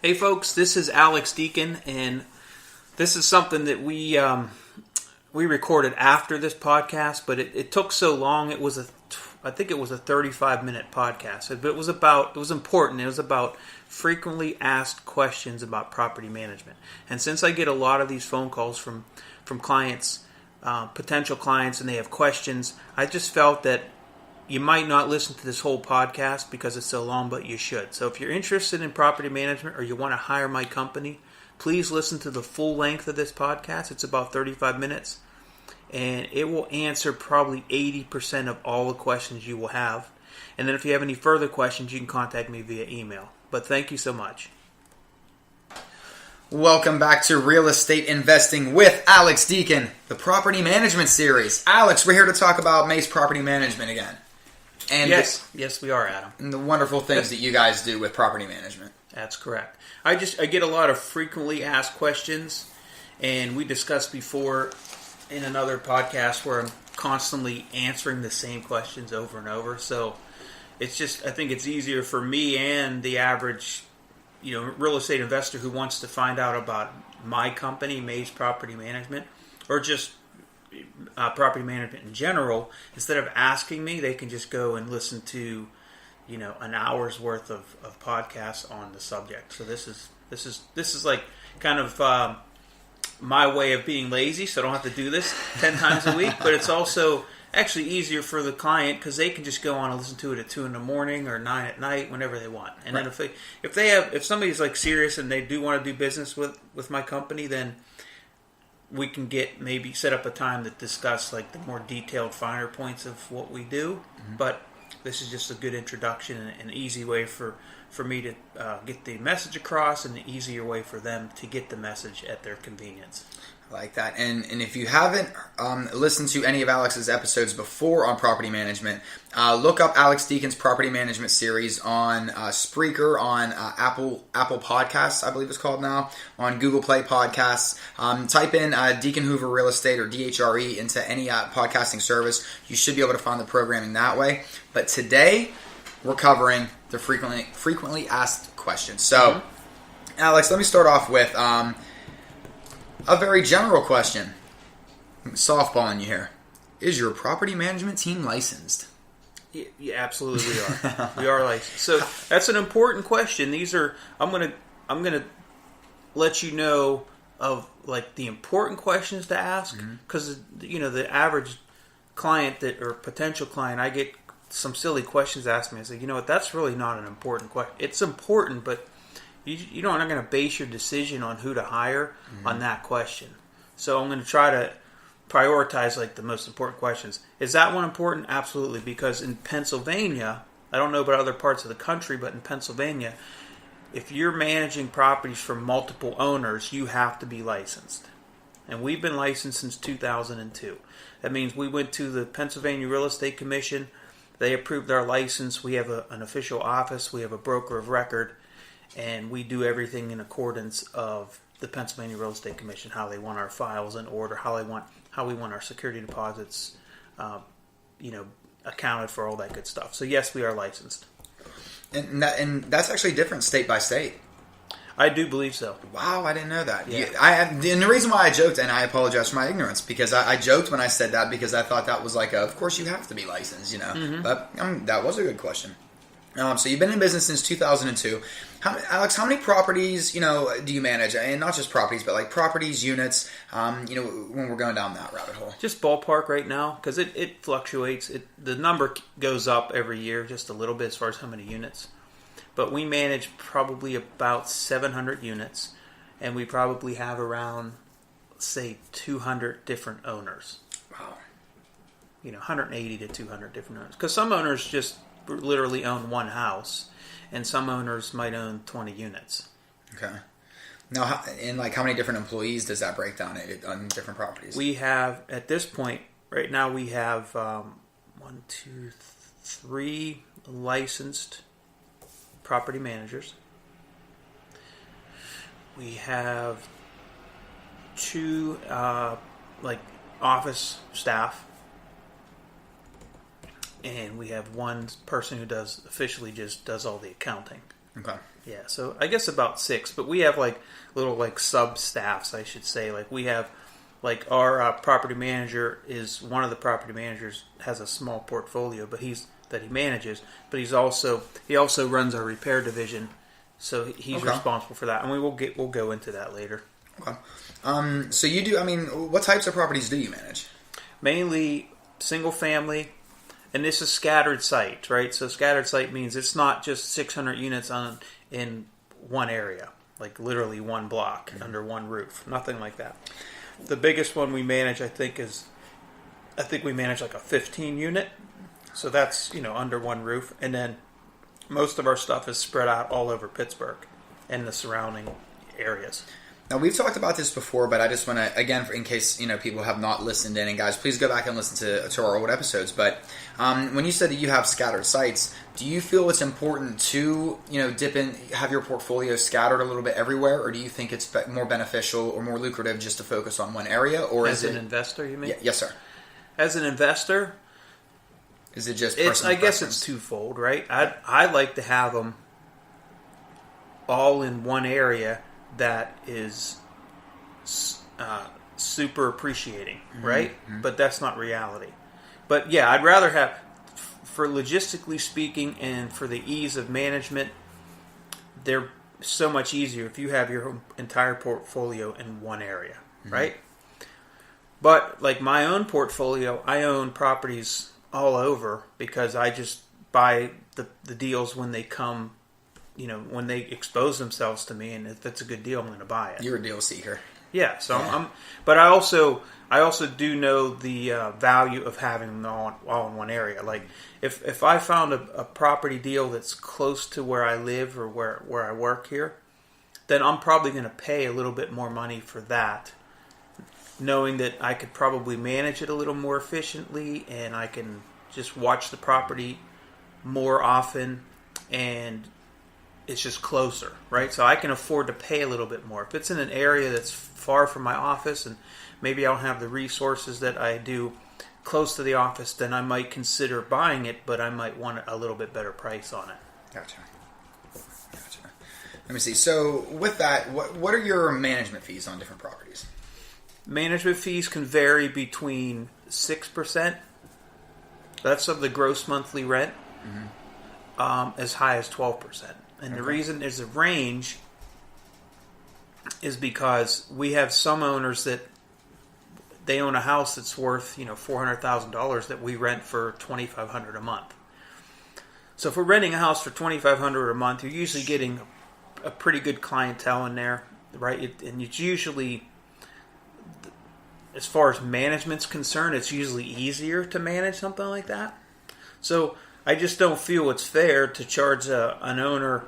Hey folks, this is Alex-Deacon, and this is something that we recorded after this podcast, but it took so long. I think it was a 35-minute podcast. But it was important. It was about frequently asked questions about property management. And since I get a lot of these phone calls from clients, potential clients, and they have questions, I just felt that you might not listen to this whole podcast because it's so long, but you should. So if you're interested in property management or you want to hire my company, please listen to the full length of this podcast. It's about 35 minutes, and it will answer probably 80% of all the questions you will have. And then if you have any further questions, you can contact me via email. But thank you so much. Welcome back to Real Estate Investing with Alex-Deacon, the Property Management Series. Alex, we're here to talk about Mace Property Management again. And yes, we are, Adam. And the wonderful things that you guys do with property management. That's correct. I get a lot of frequently asked questions, and we discussed before in another podcast where I'm constantly answering the same questions over and over. So it's just, I think it's easier for me and the average, real estate investor who wants to find out about my company, Mace Property Management, or just property management in general. Instead of asking me, they can just go and listen to, an hour's worth of podcasts on the subject. So this is like kind of my way of being lazy, so I don't have to do this 10 times a week. But it's also actually easier for the client because they can just go on and listen to it at 2 in the morning or 9 at night, whenever they want. And right. Then if somebody's like serious and they do want to do business with my company, then we can maybe set up a time to discuss like the more detailed, finer points of what we do. Mm-hmm. But this is just a good introduction and an easy way for me to get the message across, and an easier way for them to get the message at their convenience. I like that. And if you haven't listened to any of Alex's episodes before on property management, look up Alex-Deacon's Property Management Series on Spreaker, on Apple Podcasts, I believe it's called now, on Google Play Podcasts. Type in Deacon Hoover Real Estate or DHRE into any podcasting service. You should be able to find the programming that way. But today, we're covering the frequently asked questions. So, Alex, let me start off with a very general question. Softballing you here. Is your property management team licensed? Yeah, absolutely we are. We are licensed. So that's an important question. I'm gonna let you know of like the important questions to ask, because the average client or potential client, I get some silly questions asked me. I say, what, that's really not an important question. It's important, but you're not going to base your decision on who to hire on that question. So I'm going to try to prioritize like the most important questions. Is that one important? Absolutely, because in Pennsylvania, I don't know about other parts of the country, but in Pennsylvania, if you're managing properties for multiple owners, you have to be licensed. And we've been licensed since 2002. That means we went to the Pennsylvania Real Estate Commission. They approved our license. We have an official office. We have a broker of record. And we do everything in accordance of the Pennsylvania Real Estate Commission, how they want our files in order, how we want our security deposits, accounted for, all that good stuff. So yes, we are licensed. And that's actually different state by state. I do believe so. Wow, I didn't know that. Yeah. And the reason why I joked, and I apologize for my ignorance, because I joked when I said that because I thought that was like, of course you have to be licensed, But that was a good question. So you've been in business since 2002. Alex, how many properties, do you manage? And not just properties, but like properties, units, when we're going down that rabbit hole. Just ballpark right now, because it fluctuates. The number goes up every year just a little bit as far as how many units. But we manage probably about 700 units, and we probably have around, say, 200 different owners. Wow. 180 to 200 different owners. Because some owners just literally own one house, and some owners might own 20 units. Okay. Now, how many different employees does that break down on different properties? We have, at this point, right now, we have 3 licensed property managers. We have 2 office staff. And we have one person who officially just does all the accounting. Okay. Yeah, so I guess about 6, but we have like little like sub staffs, I should say. Like we have like our property manager is one of the property managers has a small portfolio, but he manages, but he also runs our repair division, so he's responsible for that, and we'll go into that later. Okay. So you do. I mean, what types of properties do you manage? Mainly single family. And this is scattered site, right? So scattered site means it's not just 600 units in one area, like literally one block under one roof. Nothing like that. The biggest one we manage, I think we manage like a 15 unit. So that's, under one roof. And then most of our stuff is spread out all over Pittsburgh and the surrounding areas. Now, we've talked about this before, but I just want to, again, in case people have not listened in, and guys, please go back and listen to our old episodes. But when you said that you have scattered sites, do you feel it's important to have your portfolio scattered a little bit everywhere, or do you think it's more beneficial or more lucrative just to focus on one area? Or as an investor, you mean? Yes, sir. As an investor, is it just personal I guess it's twofold, right? I like to have them all in one area that is super appreciating, right? Mm-hmm. But that's not reality. But yeah, I'd rather have, for logistically speaking and for the ease of management, they're so much easier if you have your entire portfolio in one area, right? But like my own portfolio, I own properties all over because I just buy the deals when they come. When they expose themselves to me, and if that's a good deal, I'm going to buy it. You're a deal seeker. Yeah. So but I also do know the value of having them all in one area. Like if I found a property deal that's close to where I live or where I work here, then I'm probably going to pay a little bit more money for that, knowing that I could probably manage it a little more efficiently, and I can just watch the property more often, and it's just closer, right? So I can afford to pay a little bit more. If it's in an area that's far from my office and maybe I don't have the resources that I do close to the office, then I might consider buying it, but I might want a little bit better price on it. Gotcha. Let me see. So with that, what are your management fees on different properties? Management fees can vary between 6%, that's of the gross monthly rent, as high as 12%. And the reason there's a range is because we have some owners that they own a house that's worth $400,000 that we rent for $2,500 a month. So if we're renting a house for $2,500 a month, you're usually getting a pretty good clientele in there, right? And it's usually, as far as management's concerned, it's usually easier to manage something like that. So I just don't feel it's fair to charge an owner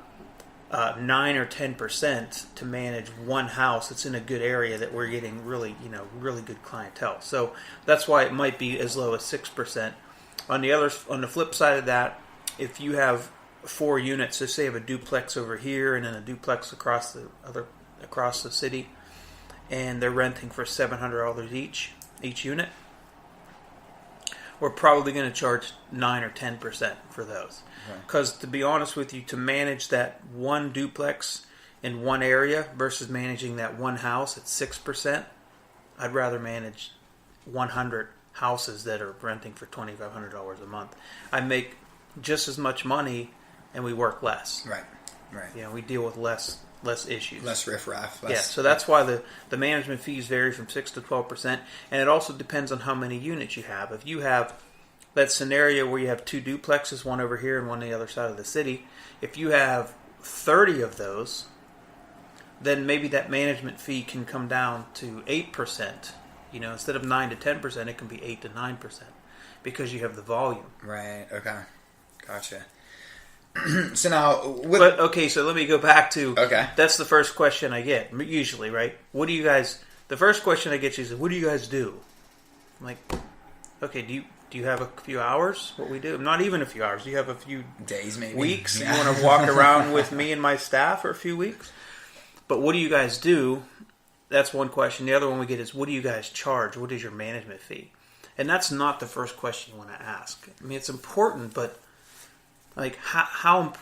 9 or 10% to manage one house that's in a good area that we're getting really good clientele. So that's why it might be as low as 6%. On the flip side of that, if you have 4 units, so say you have a duplex over here and then a duplex across the city, and they're renting for $700 each unit, we're probably going to charge 9 or 10% for those. Because to be honest with you, to manage that one duplex in one area versus managing that one house at 6%, I'd rather manage 100 houses that are renting for $2,500 a month. I make just as much money and we work less. Right. We deal with less issues. Less riffraff. Yeah, so that's why the management fees vary from 6 to 12%, and it also depends on how many units you have. If you have that scenario where you have 2 duplexes, one over here and one on the other side of the city, if you have 30 of those, then maybe that management fee can come down to 8%. Instead of 9 to 10%, it can be 8 to 9% because you have the volume. Right, okay. Gotcha. So now, so let me go back to, that's the first question I get, usually, right? The first question I get is, what do you guys do? I'm like, okay, do you have a few hours? What we do? Not even a few hours. Do you have a few days, maybe weeks? Yeah. You want to walk around with me and my staff for a few weeks? But what do you guys do? That's one question. The other one we get is, what do you guys charge? What is your management fee? And that's not the first question you want to ask. I mean, it's important, but like how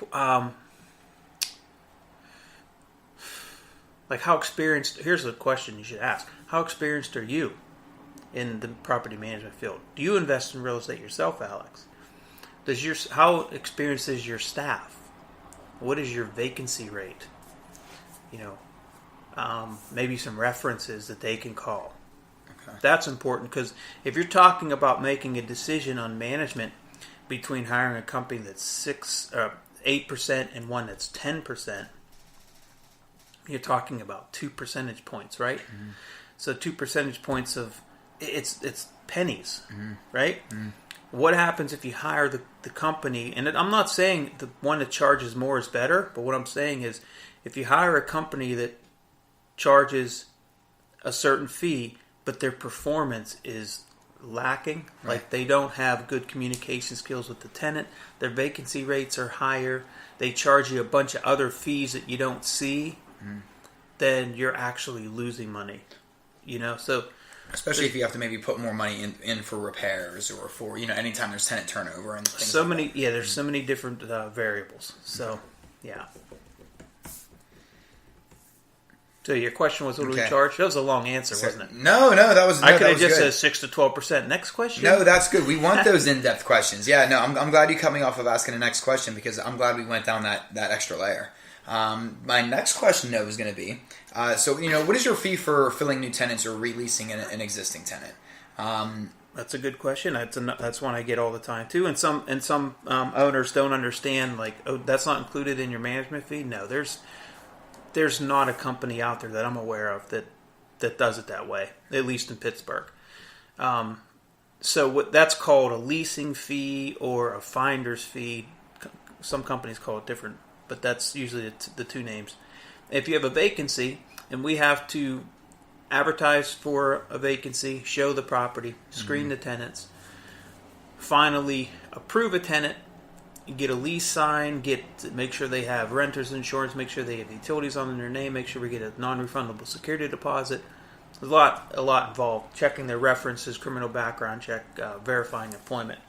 Like, how experienced? Here's a question you should ask: how experienced are you in the property management field? Do you invest in real estate yourself, Alex? How experienced is your staff? What is your vacancy rate? Maybe some references that they can call. Okay. That's important, because if you're talking about making a decision on management between hiring a company that's 8% and one that's 10%, you're talking about 2 percentage points, right? Mm-hmm. So 2 percentage points of it's pennies, right? Mm-hmm. What happens if you hire the company? And I'm not saying the one that charges more is better, but what I'm saying is if you hire a company that charges a certain fee, but their performance is lacking, right. Like they don't have good communication skills with the tenant, their vacancy rates are higher, they charge you a bunch of other fees that you don't see, then you're actually losing money. So especially if you have to maybe put more money in for repairs or for anytime there's tenant turnover and things there's so many different variables. So yeah. So your question was, what do we charge? That was a long answer, wasn't it? No, that was. I could have just said 6 to 12%. Next question. No, that's good. We want those in-depth questions. Yeah, no, I'm glad you cut me off of asking the next question, because I'm glad we went down that extra layer. My next question, though, is going to be, what is your fee for filling new tenants or releasing an existing tenant? That's a good question. That's one I get all the time too. And some owners don't understand. Like, oh, that's not included in your management fee. No, there's not a company out there that I'm aware of that does it that way, at least in Pittsburgh. So that's called a leasing fee or a finder's fee. Some companies call it different, but that's usually the two names. If you have a vacancy and we have to advertise for a vacancy, show the property, screen the tenants, finally approve a tenant, get a lease signed, make sure they have renter's insurance, make sure they have utilities on their name, make sure we get a non-refundable security deposit. There's a lot involved. Checking their references, criminal background check, verifying employment.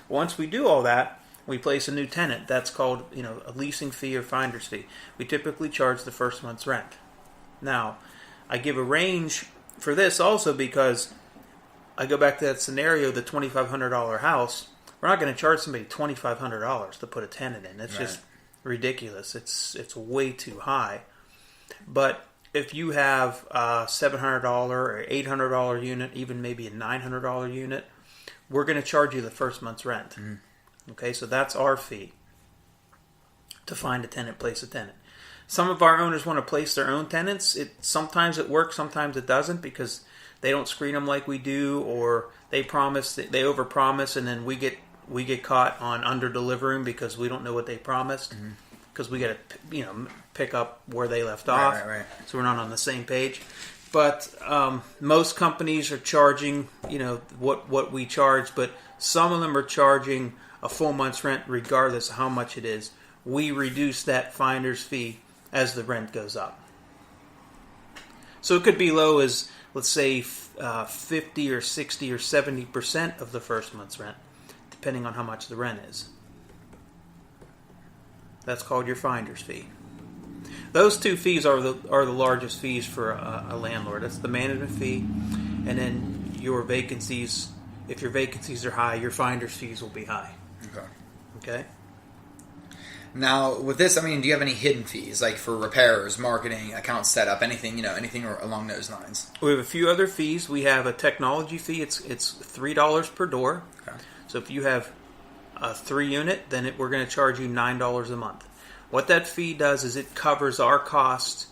Once we do all that, we place a new tenant. That's called a leasing fee or finder's fee. We typically charge the first month's rent. Now, I give a range for this also because I go back to that scenario, the $2,500 house. We're not going to charge somebody $2,500 to put a tenant in. It's just ridiculous. It's way too high. But if you have a $700 or $800 unit, even maybe a $900 unit, we're going to charge you the first month's rent. Okay, so that's our fee to find a tenant, place a tenant. Some of our owners want to place their own tenants. Sometimes it works, sometimes it doesn't, because they don't screen them like we do, or they overpromise, and then we get caught on under delivering because we don't know what they promised, because we got to pick up where they left off. Right. So we're not on the same page. But most companies are charging what we charge, but some of them are charging a full month's rent regardless of how much it is. We reduce that finder's fee as the rent goes up. So it could be low as, let's say, 50 or 60 or 70% of the first month's rent, depending on how much the rent is. That's called your finder's fee. Those two fees are the largest fees for a landlord. That's the management fee, and then your vacancies. If your vacancies are high, your finder's fees will be high. Okay. Now, with this, do you have any hidden fees, like for repairs, marketing, account setup, anything along those lines? We have a few other fees. We have a technology fee. It's $3 per door. Okay. So if you have a 3-unit, then we're going to charge you $9 a month. What that fee does is it covers our costs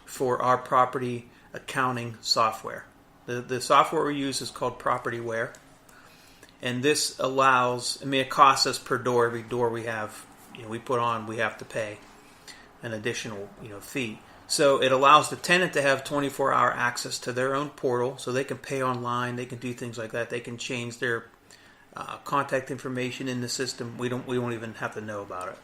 for our property accounting software. The software we use is called PropertyWare. And this allows, it costs us per door. Every door we have, we put on, we have to pay an additional, fee. So it allows the tenant to have 24-hour access to their own portal, so they can pay online, they can do things like that. They can change their contact information in the system. We won't even have to know about it.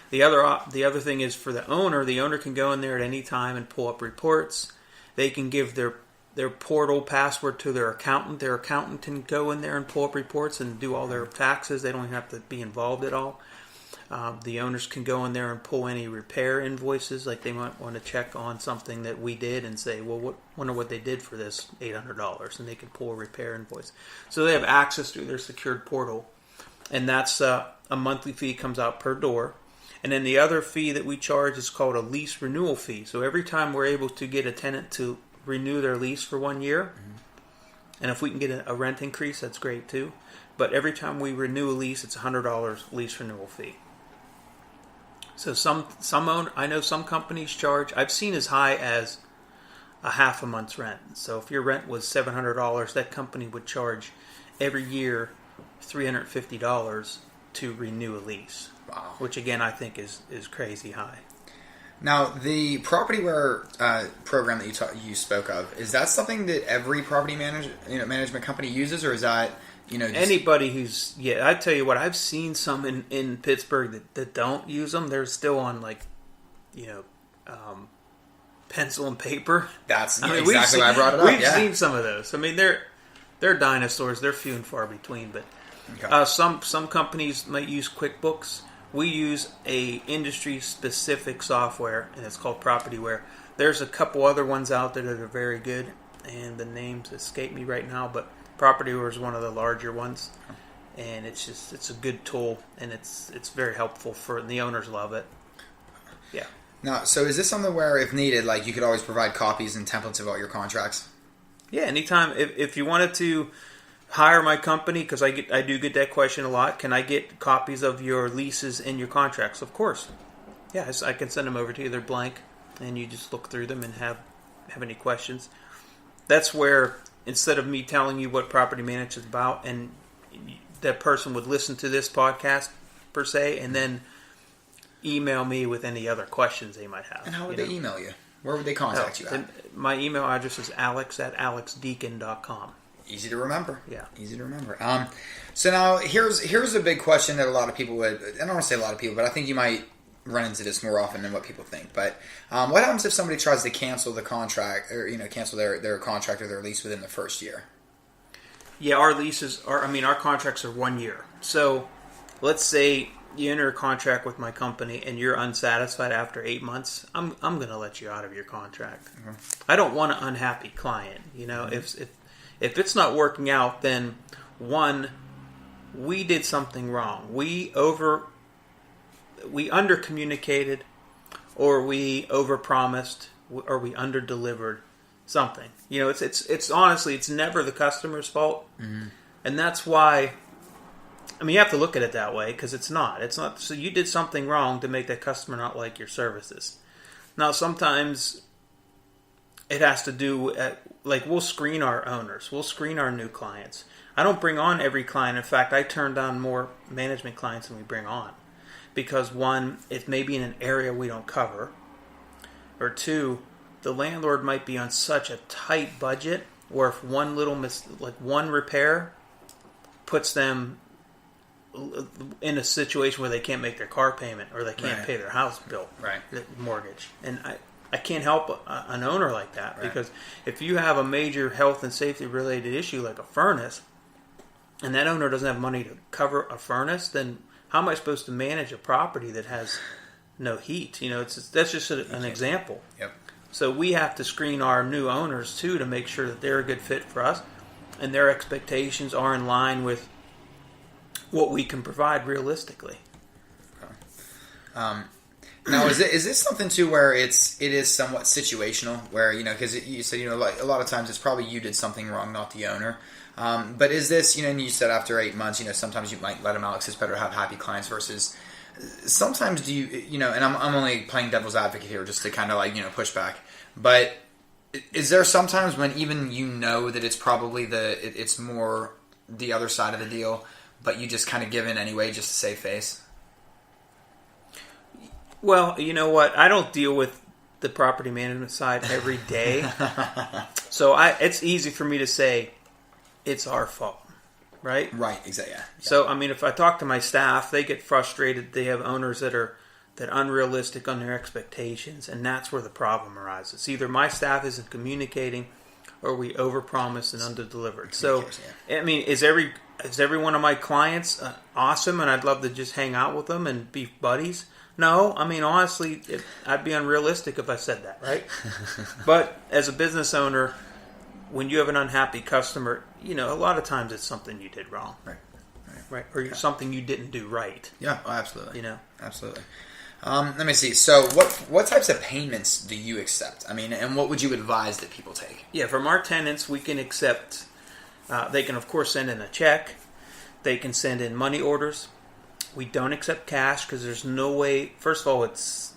The other thing is for the owner can go in there at any time and pull up reports. They can give their portal password to their accountant. Their accountant can go in there and pull up reports and do all their taxes. They don't even have to be involved at all. The owners can go in there and pull any repair invoices, like they might want to check on something that we did and say, well, wonder what they did for this $800, and they can pull a repair invoice. So they have access through their secured portal, and that's a monthly fee comes out per door. And then the other fee that we charge is called a lease renewal fee. So every time we're able to get a tenant to renew their lease for 1 year, and if we can get a rent increase, that's great too. But every time we renew a lease, it's a $100 lease renewal fee. So I know some companies charge, I've seen as high as a half a month's rent. So if your rent was $700, that company would charge every year $350 to renew a lease. Wow. Which again, I think is crazy high. Now, the PropertyWare program that you spoke of, is that something that every property management company uses, or is that anybody who's I tell you what, I've seen some in Pittsburgh that don't use them. They're still on pencil and paper. That's exactly why I brought it up. We've seen some of those. I mean, they're dinosaurs. They're few and far between. But okay. Some companies might use QuickBooks. We use a industry specific software, and it's called PropertyWare. There's a couple other ones out there that are very good, and the names escape me right now, but PropertyWare is one of the larger ones, and it's a good tool, and it's very helpful the owners love it. Yeah. Now, so is this something where, if needed, like you could always provide copies and templates of all your contracts? Yeah, anytime. If you wanted to hire my company, because I do get that question a lot, can I get copies of your leases and your contracts? Of course. Yes, I can send them over to you. They're blank, and you just look through them and have any questions. That's where, instead of me telling you what property management is about, and that person would listen to this podcast per se, and then email me with any other questions they might have. And how would they email you? Where would they contact you at? My email address is alex@alex-deacon.com. Easy to remember. Yeah. Easy to remember. So now here's a big question that a lot of people would, I don't want to say a lot of people, but I think you might run into this more often than what people think. But what happens if somebody tries to cancel the contract, or cancel their contract or their lease within the first year? Yeah, our contracts are 1 year. So let's say you enter a contract with my company and you're unsatisfied after 8 months, I'm going to let you out of your contract. Mm-hmm. I don't want an unhappy client. Mm-hmm. If it's not working out, then one, we did something wrong. We under communicated, or we over promised, or we under delivered something. It's honestly, it's never the customer's fault. Mm-hmm. And that's why, you have to look at it that way, because it's not. So you did something wrong to make that customer not like your services. Now, sometimes it has to do we'll screen our owners. We'll screen our new clients. I don't bring on every client. In fact, I turn down more management clients than we bring on. Because one, it may be in an area we don't cover. Or two, the landlord might be on such a tight budget, where if one little one repair puts them in a situation where they can't make their car payment, or they can't pay their house bill, the mortgage. And I can't help an owner like that, because if you have a major health and safety related issue like a furnace, and that owner doesn't have money to cover a furnace, then how am I supposed to manage a property that has no heat? That's just an example. Yep. So we have to screen our new owners too, to make sure that they're a good fit for us, and their expectations are in line with what we can provide realistically. Okay. Now, is this something too where it is somewhat situational, where because you said like a lot of times it's probably you did something wrong, not the owner. But is this and you said after 8 months, sometimes you might let them out because it's better to have happy clients versus sometimes do you and I'm only playing devil's advocate here just to kind of push back. But is there sometimes when even that it's probably it's more the other side of the deal, but you just kind of give in anyway just to save face? Well, you know what? I don't deal with the property management side every day. So it's easy for me to say it's our fault, right? Right, exactly. Yeah. So, if I talk to my staff, they get frustrated. They have owners that are unrealistic on their expectations, and that's where the problem arises. Either my staff isn't communicating, or we overpromise and underdelivered. So, yeah. is every is every one of my clients awesome and I'd love to just hang out with them and be buddies? No, I mean, honestly, I'd be unrealistic if I said that, right? But as a business owner, when you have an unhappy customer, a lot of times it's something you did wrong. Right. Or something you didn't do right. Yeah, absolutely. Absolutely. Let me see. So what types of payments do you accept? I mean, and what would you advise that people take? Yeah, from our tenants, we can accept, they can, of course, send in a check. They can send in money orders. We don't accept cash because there's no way. First of all, it's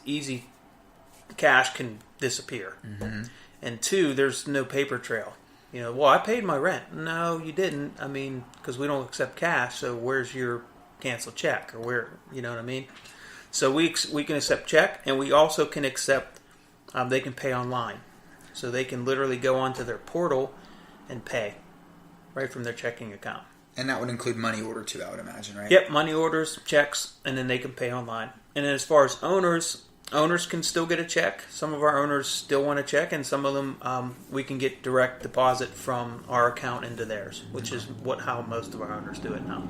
easy. Cash can disappear, and two, there's no paper trail. Well, I paid my rent. No, you didn't. I mean, because we don't accept cash. So where's your canceled check, or where? You know what I mean? So we can accept check, and we also can accept. They can pay online, so they can literally go onto their portal and pay right from their checking account. And that would include money order too, I would imagine, right? Yep, money orders, checks, and then they can pay online. And then as far as owners can still get a check. Some of our owners still want a check, and some of them we can get direct deposit from our account into theirs, which is how most of our owners do it now.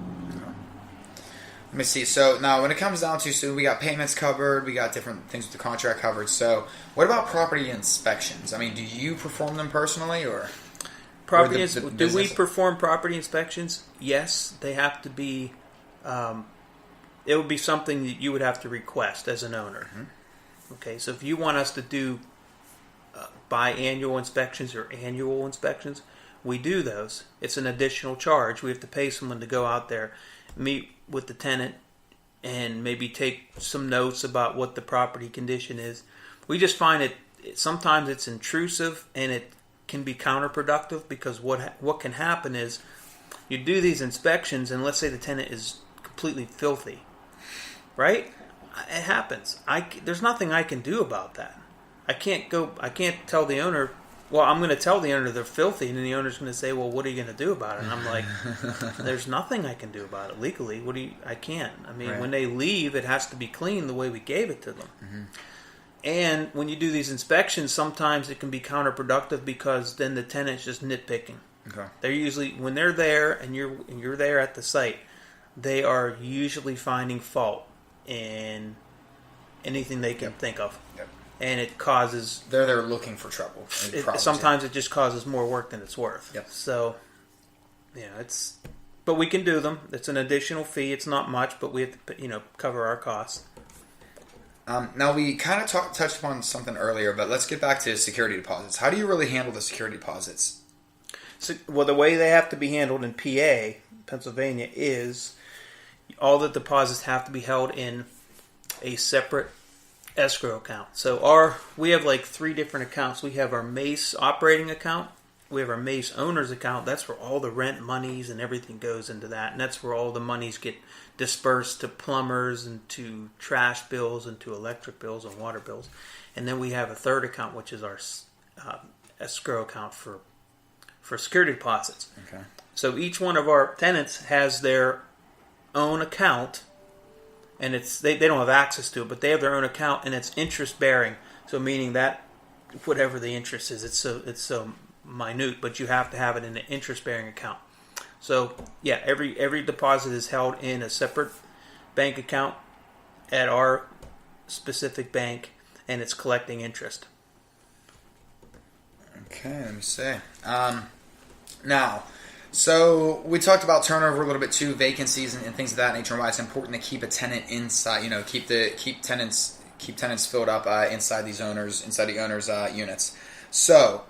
Let me see. So now when it comes down to, so we got payments covered, we got different things with the contract covered. So what about property inspections? I mean, do you perform them personally, or? Do we perform property inspections? Yes, they have to be. It would be something that you would have to request as an owner. Okay, so if you want us to do biannual inspections or annual inspections, we do those. It's an additional charge. We have to pay someone to go out there, meet with the tenant, and maybe take some notes about what the property condition is. We just find it sometimes it's intrusive and it can be counterproductive, because what can happen is you do these inspections and let's say the tenant is completely filthy, right? It happens. There's nothing I can do about that. I can't tell the owner, well, I'm going to tell the owner they're filthy, and then the owner's going to say, well, what are you going to do about it? And I'm like, there's nothing I can do about it legally. I can't. I mean, right. When they leave, it has to be clean the way we gave it to them. And when you do these inspections, sometimes it can be counterproductive because then the tenant's just nitpicking. Okay. They're usually, when they're there and you're there at the site, they are usually finding fault in anything they can think of. Yep. And it causes... They're there looking for trouble. Sometimes it just causes more work than it's worth. Yep. So, it's... But we can do them. It's an additional fee. It's not much, but we have to, cover our costs. Now, we kind of touched upon something earlier, but let's get back to security deposits. How do you really handle the security deposits? So, well, the way they have to be handled in PA, Pennsylvania, is all the deposits have to be held in a separate escrow account. So we have like 3 different accounts. We have our Mace operating account. We have our Mace owner's account. That's where all the rent monies and everything goes into that. And that's where all the monies get dispersed to plumbers and to trash bills and to electric bills and water bills. And then we have a third account, which is our escrow account for security deposits. Okay. So each one of our tenants has their own account, and they don't have access to it, but they have their own account, and it's interest bearing. So meaning that whatever the interest is, it's so minute, but you have to have it in an interest bearing account. So yeah, every deposit is held in a separate bank account at our specific bank, and it's collecting interest. Okay, let me see. Now, so we talked about turnover a little bit too, vacancies and things of that nature, and why it's important to keep a tenant inside. Keep tenants filled up inside the owners' units. So,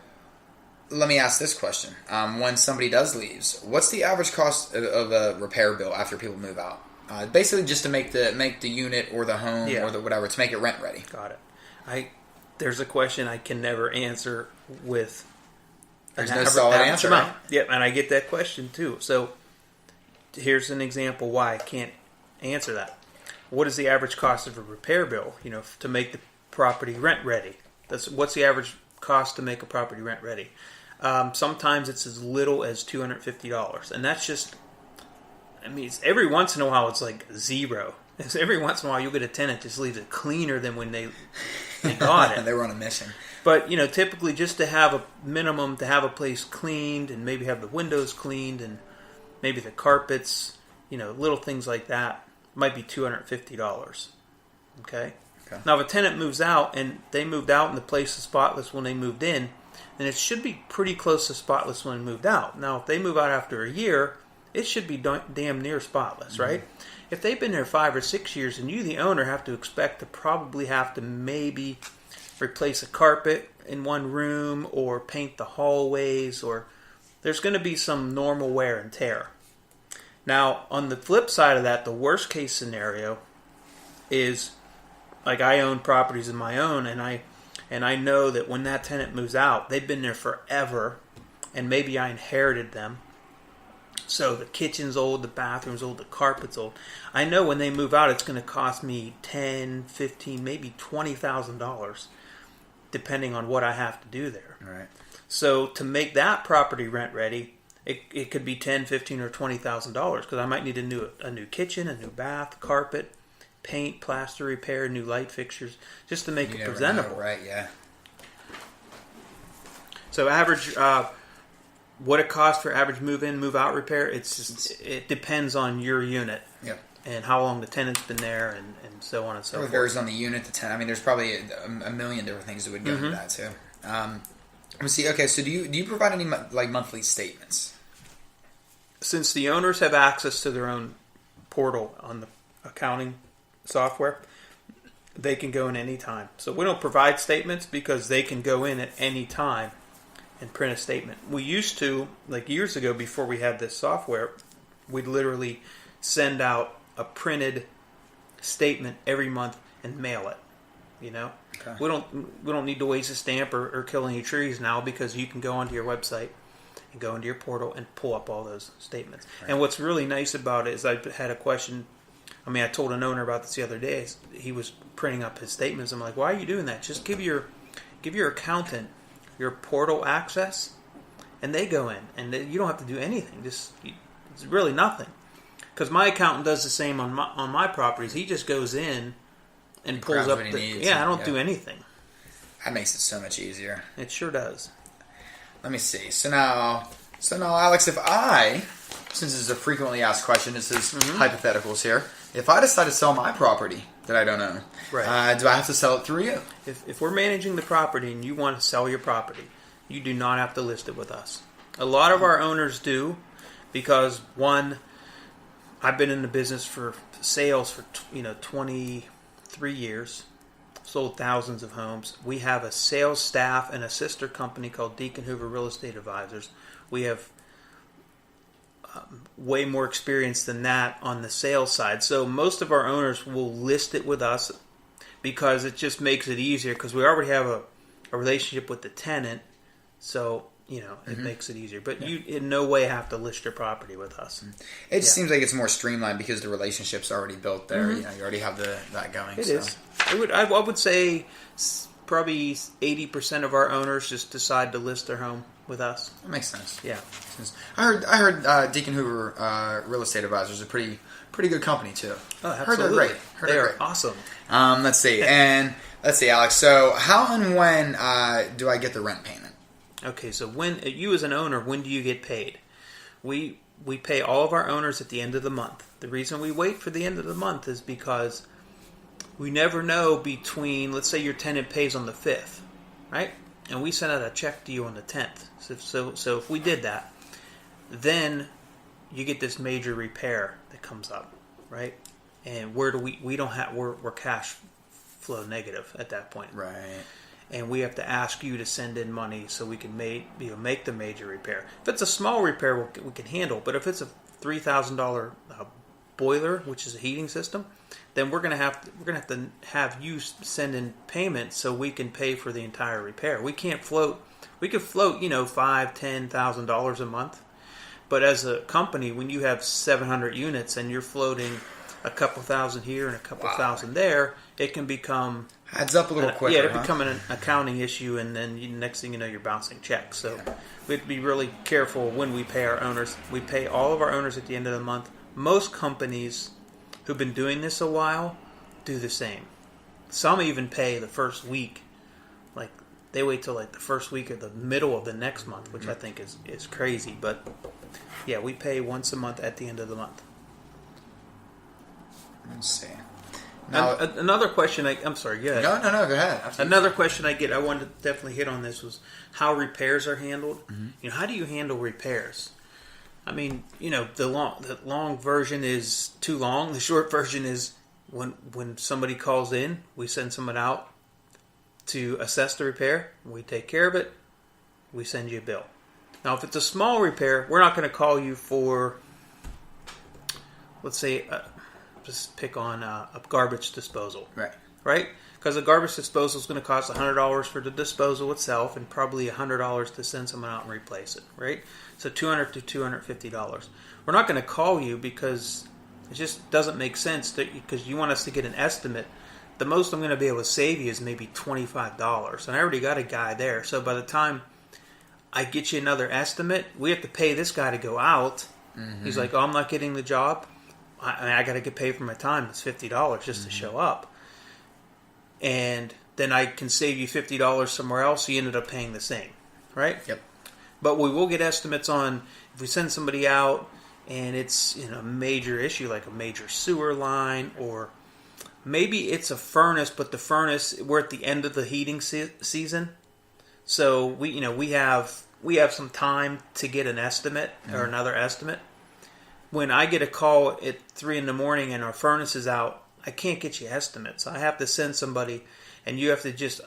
let me ask this question: when somebody does leaves, what's the average cost of a repair bill after people move out? Basically, just to make the unit or the home or the whatever, to make it rent ready. Got it. There's a question I can never answer with. There's no solid answer. Right? Yep, and I get that question too. So here's an example why I can't answer that. What is the average cost of a repair bill? To make the property rent ready. What's the average cost to make a property rent ready? Sometimes it's as little as $250, and that's just. I mean, every once in a while it's like zero. Every once in a while you'll get a tenant just leaves it cleaner than when they got it. They were on a mission. But, typically just to have a minimum, to have a place cleaned and maybe have the windows cleaned and maybe the carpets, little things like that might be $250. Okay? Now, if a tenant moves out and they moved out and the place is spotless when they moved in, then it should be pretty close to spotless when they moved out. Now, if they move out after a year, it should be damn near spotless, right? If they've been there 5 or 6 years and you, the owner, have to expect to probably have to maybe replace a carpet in one room or paint the hallways, or there's going to be some normal wear and tear. Now, on the flip side of that, the worst case scenario is, like, I own properties of my own, and I know that when that tenant moves out, they've been there forever, and maybe I inherited them. So the kitchen's old, the bathroom's old, the carpet's old. I know when they move out, it's going to cost me $10, $15, maybe $20,000, depending on what I have to do there. Right. So to make that property rent ready, it could be $10, $15, or $20,000, because I might need a new kitchen, a new bath, carpet, paint, plaster repair, new light fixtures, just to make it presentable. Know, right? Yeah. So average. What it costs for average move-in, move-out repair, it depends on your unit. Yep. And how long the tenant's been there, and so on and so forth. It varies on the unit, the tenant. I mean, there's probably a million different things that would go into that too. Let's see. Okay, so do you provide any monthly statements? Since the owners have access to their own portal on the accounting software, they can go in any time. So we don't provide statements because they can go in at any time and print a statement. We used to, like years ago before we had this software, we'd literally send out a printed statement every month and mail it. Okay. We don't need to waste a stamp or kill any trees now, because you can go onto your website and go into your portal and pull up all those statements. Right. And what's really nice about it is I had a question. I mean, I told an owner about this the other day. He was printing up his statements. I'm like, why are you doing that? Just give your accountant your portal access, and they go in, and you don't have to do anything. It's really nothing. Because my accountant does the same on my properties. He just goes in and pulls up. I don't do anything. That makes it so much easier. It sure does. Let me see. So now, Alex, since this is a frequently asked question, this is hypotheticals here. If I decide to sell my property that I don't own, right, do I have to sell it through you? If we're managing the property and you want to sell your property, you do not have to list it with us. A lot of our owners do, because one, I've been in the business for sales for 23 years, sold thousands of homes. We have a sales staff and a sister company called Deacon Hoover Real Estate Advisors. We have way more experience than that on the sales side. So most of our owners will list it with us because it just makes it easier, because we already have a relationship with the tenant. So, it makes it easier. But you in no way have to list your property with us. It just seems like it's more streamlined because the relationship's already built there. You already have that going. It is. I would say probably 80% of our owners just decide to list their home with us. That makes sense. Yeah. I heard Deacon Hoover Real Estate Advisors is a pretty good company too. Oh, absolutely. Heard they're great. They are awesome. Let's see, Alex. So, how and when do I get the rent payment? Okay, so when you as an owner, when do you get paid? We pay all of our owners at the end of the month. The reason we wait for the end of the month is because we never know between, let's say your tenant pays on the 5th, right? And we send out a check to you on the 10th. So if we did that, then you get this major repair that comes up, right? And where do we don't have, we're cash flow negative at that point. Right. And we have to ask you to send in money so we can make the major repair. If it's a small repair, we can handle. But if it's a $3,000 boiler, which is a heating system, then we're gonna have to have you send in payment so we can pay for the entire repair. We can't float. We could float, $5,000-$10,000 a month. But as a company, when you have 700 units and you're floating a couple thousand here and a couple thousand there, it can become adds up a little quicker. Yeah, it become an accounting issue, and then next thing you know, you're bouncing checks. So we have to be really careful when we pay our owners. We pay all of our owners at the end of the month. Most companies who've been doing this a while do the same. Some even pay the first week, like They wait till like the first week of the middle of the next month, which I think is crazy. But yeah, we pay once a month at the end of the month. Let's see. Now, another question. I'm sorry. Go ahead. No. Go ahead. Absolutely. Another question I get. I wanted to definitely hit on this was how repairs are handled. Mm-hmm. How do you handle repairs? I mean, the long version is too long. The short version is when somebody calls in, we send someone out to assess the repair. We take care of it. We send you a bill. Now, if it's a small repair, we're not going to call you for, let's say, just pick on a garbage disposal. Right? Because a garbage disposal is going to cost $100 for the disposal itself and probably $100 to send someone out and replace it. Right? So $200 to $250. We're not going to call you because it just doesn't make sense because you want us to get an estimate. The most I'm going to be able to save you is maybe $25. And I already got a guy there. So by the time I get you another estimate, we have to pay this guy to go out. Mm-hmm. He's like, I'm not getting the job. I got to get paid for my time. It's $50 just to show up. And then I can save you $50 somewhere else. So you ended up paying the same. Right? Yep. But we will get estimates on if we send somebody out and it's a major issue like a major sewer line, or maybe it's a furnace, but the furnace, we're at the end of the heating season. So we have some time to get an estimate or another estimate. When I get a call at 3 a.m. and our furnace is out, I can't get you estimates. I have to send somebody, and you have to just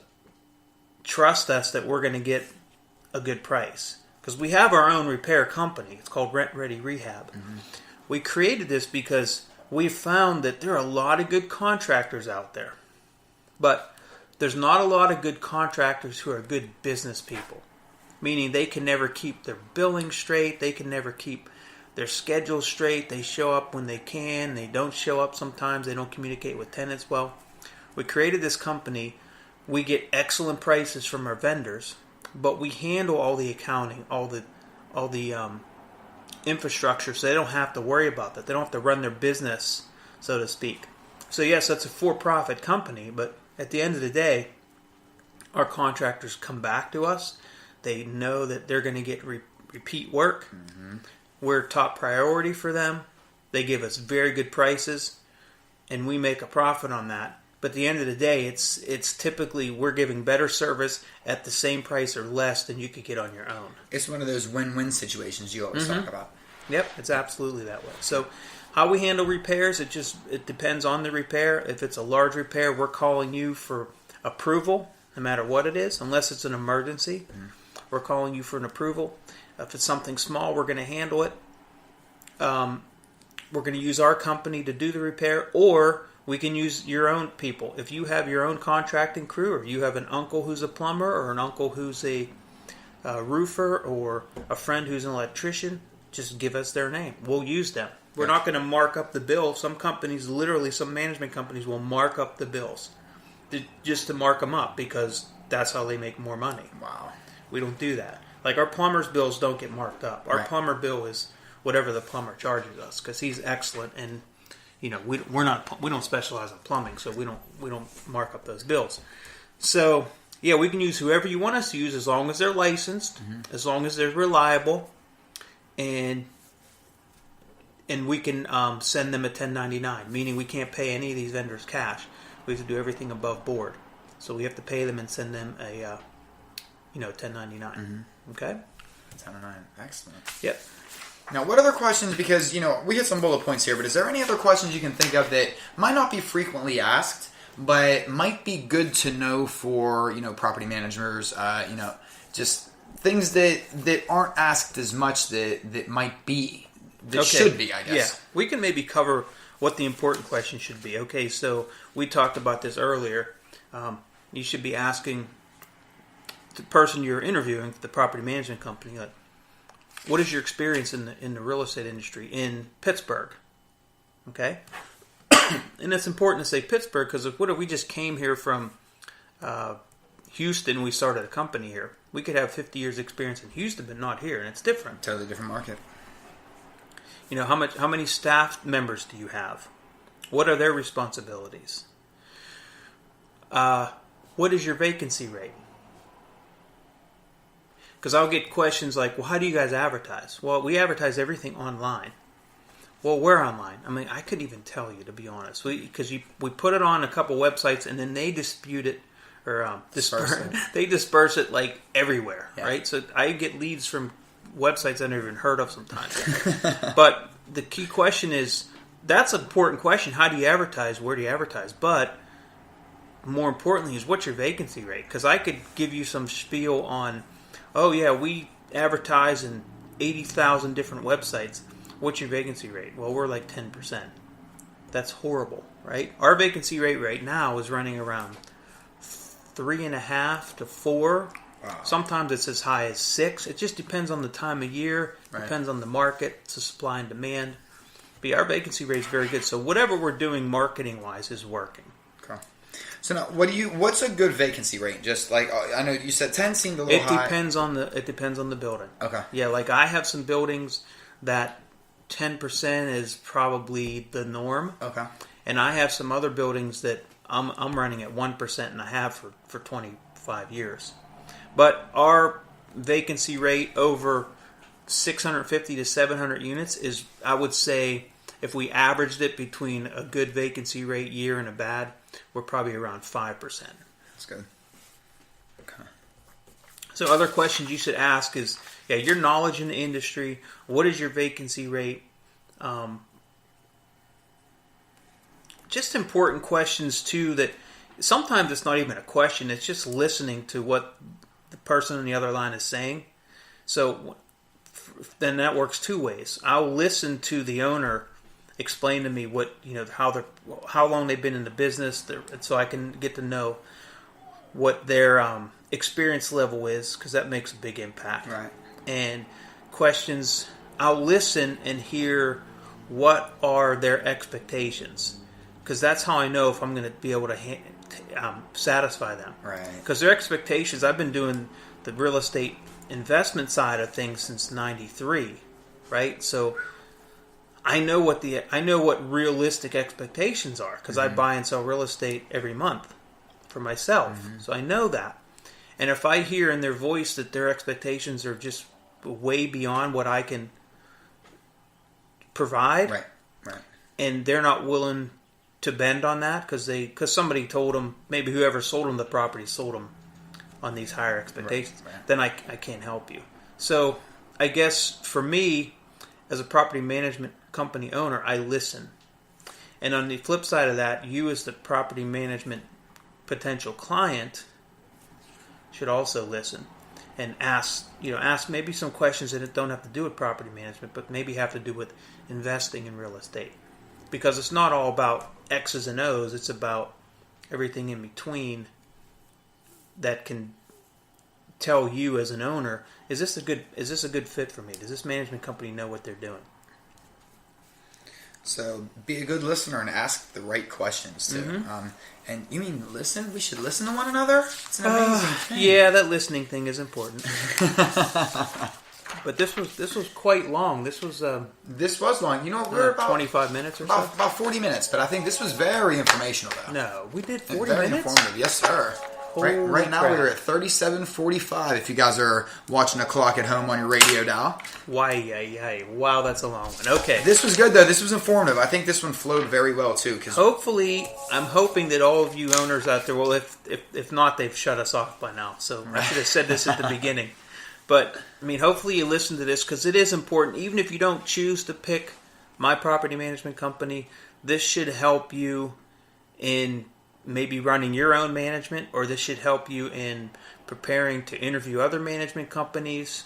trust us that we're going to get a good price. Because we have our own repair company. It's called Rent Ready Rehab. Mm-hmm. We created this because we found that there are a lot of good contractors out there. But there's not a lot of good contractors who are good business people. Meaning they can never keep their billing straight. They can never keep their schedule straight. They show up when they can. They don't show up sometimes. They don't communicate with tenants well. We created this company. We get excellent prices from our vendors, but we handle all the accounting, all the infrastructure, so they don't have to worry about that. They don't have to run their business, so to speak. So yes, that's a for-profit company, but at the end of the day, our contractors come back to us. They know that they're going to get repeat work. Mm-hmm. We're top priority for them. They give us very good prices, and we make a profit on that. But at the end of the day, it's typically we're giving better service at the same price or less than you could get on your own. It's one of those win-win situations you always talk about. Yep, it's absolutely that way. So how we handle repairs, it depends on the repair. If it's a large repair, we're calling you for approval, no matter what it is, unless it's an emergency. Mm-hmm. We're calling you for an approval. If it's something small, we're going to handle it. We're going to use our company to do the repair, or we can use your own people. If you have your own contracting crew, or you have an uncle who's a plumber, or an uncle who's a roofer, or a friend who's an electrician, just give us their name. We'll use them. We're not going to mark up the bill. Some companies, literally some management companies, will mark up the bills just to mark them up because that's how they make more money. Wow. We don't do that. Like our plumber's bills don't get marked up. Our plumber bill is whatever the plumber charges us because he's excellent, and we don't specialize in plumbing, so we don't mark up those bills. So yeah, we can use whoever you want us to use as long as they're licensed, as long as they're reliable, and we can send them a 1099, meaning we can't pay any of these vendors cash. We have to do everything above board, so we have to pay them and send them a 1099. Mm-hmm. Okay. 1099. Excellent. Yep. Now, what other questions, because, we hit some bullet points here, but is there any other questions you can think of that might not be frequently asked, but might be good to know for, property managers, just things that aren't asked as much that might be, that should be, I guess. Yeah, we can maybe cover what the important question should be. Okay, so we talked about this earlier. You should be asking the person you're interviewing, the property management company, like, what is your experience in the real estate industry in Pittsburgh? Okay, and it's important to say Pittsburgh because what if we just came here from Houston? We started a company here. We could have 50 years experience in Houston, but not here, and it's different. Totally different market. How many staff members do you have? What are their responsibilities? What is your vacancy rate? Because I'll get questions like, well, how do you guys advertise? Well, we advertise everything online. Well, we're online. I mean, I couldn't even tell you, to be honest. We put it on a couple websites, and then they dispute it, or they disperse it like everywhere, right? So I get leads from websites I've never even heard of sometimes. But the key question is, that's an important question. How do you advertise? Where do you advertise? But more importantly is, what's your vacancy rate? Because I could give you some spiel on, oh yeah, we advertise in 80,000 different websites. What's your vacancy rate? Well, we're like 10%. That's horrible, right? Our vacancy rate right now is running around 3.5 to 4. Wow. Sometimes it's as high as 6. It just depends on the time of year, depends on the market, it's a supply and demand. But yeah, our vacancy rate is very good. So whatever we're doing marketing-wise is working. Okay. So now, what's a good vacancy rate? Just like, I know you said 10 seemed a little high. It depends on the building. Okay. Yeah, like I have some buildings that 10% is probably the norm. Okay. And I have some other buildings that I'm running at 1% and I have for 25 years. But our vacancy rate over 650 to 700 units is, I would say, if we averaged it between a good vacancy rate year and a bad, we're probably around 5%. That's good. Okay. So other questions you should ask is, your knowledge in the industry. What is your vacancy rate? Just important questions too, that sometimes it's not even a question. It's just listening to what the person on the other line is saying. So then that works two ways. I'll listen to the owner explain to me what, how long they've been in the business, so I can get to know what their experience level is, because that makes a big impact. Right. And questions, I'll listen and hear what are their expectations, because that's how I know if I'm going to be able to satisfy them. Right. Because their expectations, I've been doing the real estate investment side of things since '93, right? So I know what realistic expectations are, because I buy and sell real estate every month for myself. So I know that. And if I hear in their voice that their expectations are just way beyond what I can provide, right, and they're not willing to bend on that because somebody told them, maybe whoever sold them the property sold them on these higher expectations, then I can't help you. So I guess for me, as a property management company owner, I listen. And on the flip side of that, you as the property management potential client should also listen and ask maybe some questions that don't have to do with property management, but maybe have to do with investing in real estate. Because it's not all about X's and O's, it's about everything in between that can tell you as an owner, is this a good fit for me? Does this management company know what they're doing? So be a good listener and ask the right questions too. And you mean listen? We should listen to one another? It's an amazing thing. Yeah, that listening thing is important. But this was quite long. This was long. We're about 25 minutes or so. About 40 minutes, but I think this was very informational though. No, we did 40 very minutes? Informative. Yes, sir. Right now we're at 37:45 if you guys are watching the clock at home on your radio dial. Wow, that's a long one. Okay. This was good though. This was informative. I think this one flowed very well too. Hopefully, I'm hoping that all of you owners out there, well, if not, they've shut us off by now. So I should have said this at the beginning. But, hopefully you listen to this, because it is important. Even if you don't choose to pick my property management company, this should help you in maybe running your own management, or this should help you in preparing to interview other management companies.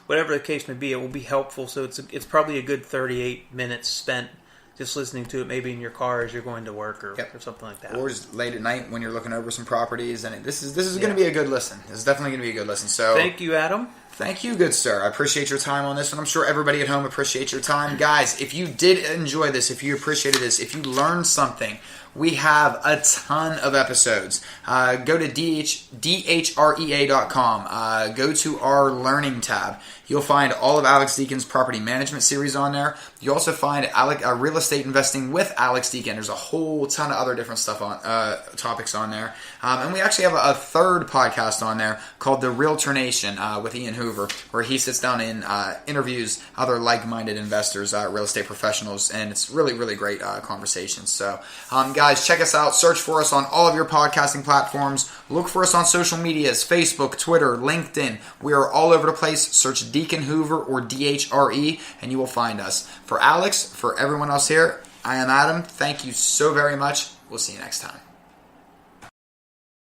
Whatever the case may be, it will be helpful. So it's probably a good 38 minutes spent just listening to it, maybe in your car as you're going to work or something like that. Or just late at night when you're looking over some properties. And this is going to be a good listen. This is definitely going to be a good listen. So thank you, Adam. Thank you, good sir. I appreciate your time on this, and I'm sure everybody at home appreciates your time. Guys, if you did enjoy this, if you appreciated this, if you learned something, we have a ton of episodes. Go to dhrea.com. Go to our learning tab. You'll find all of Alex Deacon's property management series on there. You also find real estate investing with Alex Deacon. There's a whole ton of other different stuff on topics on there. And we actually have a third podcast on there called The Realtor Nation with Ian Hoover, where he sits down and interviews other like-minded investors, real estate professionals, and it's really, really great conversations. So, guys, check us out. Search for us on all of your podcasting platforms. Look for us on social medias, Facebook, Twitter, LinkedIn. We are all over the place. Search Deacon Hoover or DHRE, and you will find us. For Alex, for everyone else here, I am Adam. Thank you so very much. We'll see you next time.